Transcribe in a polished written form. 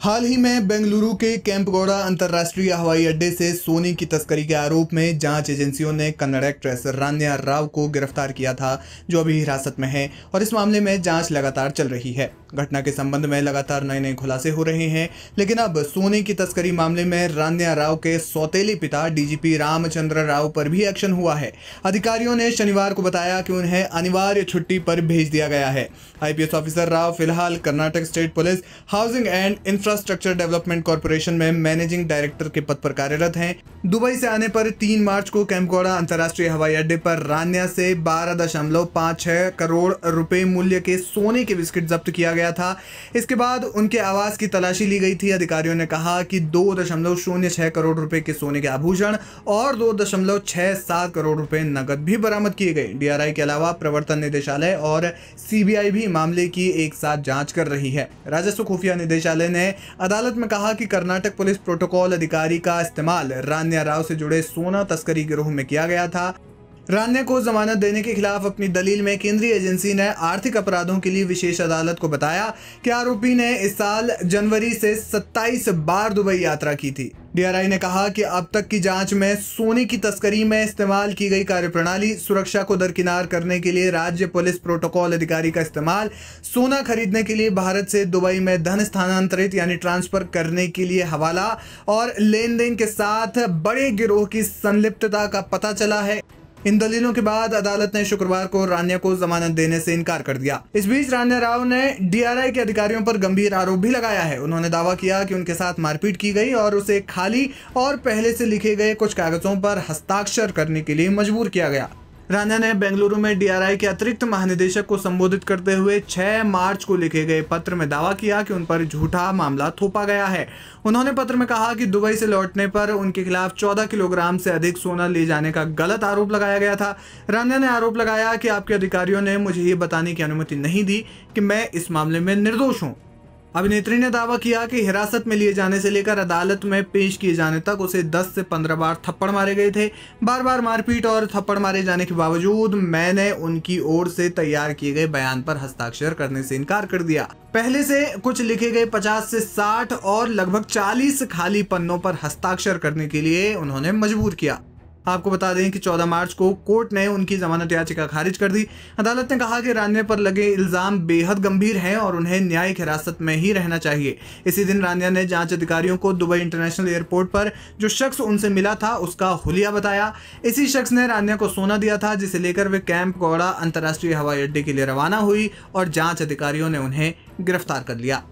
हाल ही में बेंगलुरु के कैंपगौड़ा अंतर्राष्ट्रीय हवाई अड्डे से सोने की तस्करी के आरोप में जांच एजेंसियों ने कन्नड़ एक्ट्रेस रान्या राव को गिरफ्तार किया था, जो अभी हिरासत में है और इस मामले में जांच लगातार चल रही है। घटना के संबंध में लगातार नए नए खुलासे हो रहे हैं, लेकिन अब सोने की तस्करी मामले में रान्या राव के सौतेले पिता डीजीपी रामचंद्र राव पर भी एक्शन हुआ है। अधिकारियों ने शनिवार को बताया कि उन्हें अनिवार्य छुट्टी पर भेज दिया गया है। आईपीएस ऑफिसर राव फिलहाल Karnataka state police housing and infrastructure development corporation में मैनेजिंग डायरेक्टर के पद पर कार्यरत हैं। दुबई से आने पर 3 मार्च को कैंपगौड़ा अंतर्राष्ट्रीय हवाई अड्डे पर रान्या से 12.56 करोड़ रुपए मूल्य के सोने के बिस्किट जब्त किया गया था। इसके बाद उनके आवास की तलाशी ली गई थी। अधिकारियों ने कहा कि 2.06 करोड़ रुपए के सोने के आभूषण और 2.67 करोड़ रुपए नकद भी बरामद किए गए। डीआरआई के अलावा प्रवर्तन निदेशालय और सीबीआई भी मामले की एक साथ जांच कर रही है। राजस्व खुफिया निदेशालय ने अदालत में कहा कि कर्नाटक पुलिस प्रोटोकॉल अधिकारी का इस्तेमाल रान्या राव से जुड़े सोना तस्करी गिरोह में किया गया था। रान्या को जमानत देने के खिलाफ अपनी दलील में केंद्रीय एजेंसी ने आर्थिक अपराधों के लिए विशेष अदालत को बताया कि आरोपी ने इस साल जनवरी से 27 बार दुबई यात्रा की थी। डीआरआई ने कहा कि अब तक की जांच में सोने की तस्करी में इस्तेमाल की गई कार्यप्रणाली, सुरक्षा को दरकिनार करने के लिए राज्य पुलिस प्रोटोकॉल अधिकारी का इस्तेमाल, सोना खरीदने के लिए भारत से दुबई में धन स्थानांतरित यानी ट्रांसफर करने के लिए हवाला और लेन देन के साथ बड़े गिरोह की संलिप्तता का पता चला है। इन दलीलों के बाद अदालत ने शुक्रवार को रान्या को जमानत देने से इनकार कर दिया। इस बीच रान्या राव ने डीआरआई के अधिकारियों पर गंभीर आरोप भी लगाया है। उन्होंने दावा किया कि उनके साथ मारपीट की गई और उसे खाली और पहले से लिखे गए कुछ कागजों पर हस्ताक्षर करने के लिए मजबूर किया गया। रान्या ने बेंगलुरु में डीआरआई के अतिरिक्त महानिदेशक को संबोधित करते हुए 6 मार्च को लिखे गए पत्र में दावा किया कि उन पर झूठा मामला थोपा गया है। उन्होंने पत्र में कहा कि दुबई से लौटने पर उनके खिलाफ 14 किलोग्राम से अधिक सोना ले जाने का गलत आरोप लगाया गया था। रान्या ने आरोप लगाया कि आपके अधिकारियों ने मुझे ये बताने की अनुमति नहीं दी कि मैं इस मामले में निर्दोष हूँ। अभिनेत्री ने दावा किया कि हिरासत में लिए जाने से लेकर अदालत में पेश किए जाने तक उसे 10 से 15 बार थप्पड़ मारे गए थे। बार बार मारपीट और थप्पड़ मारे जाने के बावजूद मैंने उनकी ओर से तैयार किए गए बयान पर हस्ताक्षर करने से इनकार कर दिया। पहले से कुछ लिखे गए 50 से 60 और लगभग 40 खाली पन्नों पर हस्ताक्षर करने के लिए उन्होंने मजबूर किया। आपको बता दें कि 14 मार्च को कोर्ट ने उनकी जमानत याचिका खारिज कर दी। अदालत ने कहा कि रान्या पर लगे इल्जाम बेहद गंभीर हैं और उन्हें न्यायिक हिरासत में ही रहना चाहिए। इसी दिन रान्या ने जांच अधिकारियों को दुबई इंटरनेशनल एयरपोर्ट पर जो शख्स उनसे मिला था उसका हुलिया बताया। इसी शख्स ने रान्या को सोना दिया था, जिसे लेकर वे कैंपगौड़ा अंतर्राष्ट्रीय हवाई अड्डे के लिए रवाना हुई और जांच अधिकारियों ने उन्हें गिरफ्तार कर लिया।